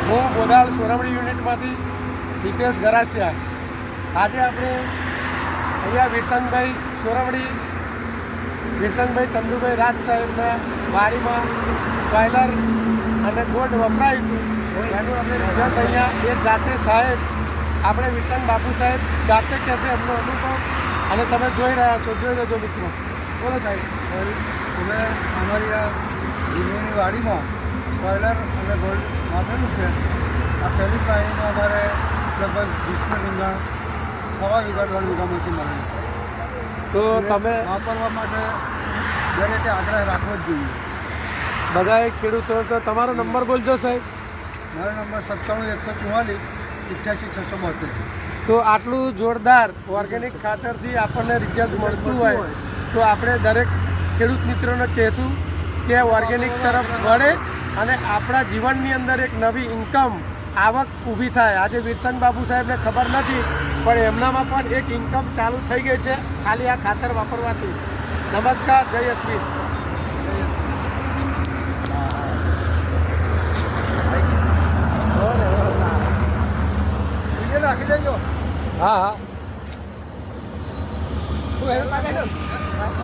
હું બોદાળ સોરમડી યુનિટમાંથી હિતેશ ગરાસિયા. આજે આપણે અહીંયા વિરસંગભાઈ સોરમડી વિરસંગભાઈ ચંદુભાઈ રાજ સાહેબના વાડીમાં સોઇલર અને ગોલ્ડ વપરાયું હતું એનું આપણે રિઝલ્ટ અહીંયા એ જાતે સાહેબ આપણે વિરસંગ બાપુ સાહેબ જાતે કહેશે એમનો અનુભવ અને તમે જોઈ રહ્યા છો. જોઈ લેજો મિત્રો. બોલો સાહેબ. અમે અમારી આ લીમડીની વાડીમાં સોઇલર અને ગોલ્ડ વાપરેલું છે. આ પહેલી જ વાડીમાં અમારે લગભગ 20 રીંગણ 1.5 વીઘા 1.5 વીઘામાંથી મળેલું છે. તો તમે વાપરવા માટે દરેકે આગ્રહ રાખવો જ જોઈએ. બધાએ ખેડૂતો તો તમારો નંબર બોલજો સાહેબ. મારો નંબર 97 144 88 672. તો આટલું જોરદાર ઓર્ગેનિક ખાતરથી આપણને રિઝલ્ટ મળતું હોય તો આપણે દરેક ખેડૂત મિત્રોને કહેશું કે ઓર્ગેનિક તરફ વળે અને આપણા જીવનની અંદર એક નવી ઇન્કમ આવક ઊભી થાય. આજે વિરસંગ બાપુ સાહેબને ખબર નથી પણ એમનામાં પણ એક ઇન્કમ ચાલુ થઈ ગઈ છે ખાલી આ ખાતર વાપરવાથી. નમસ્કાર. જય અશ્વિન. રાખી દેજો. હા હા. શું હેલ્પ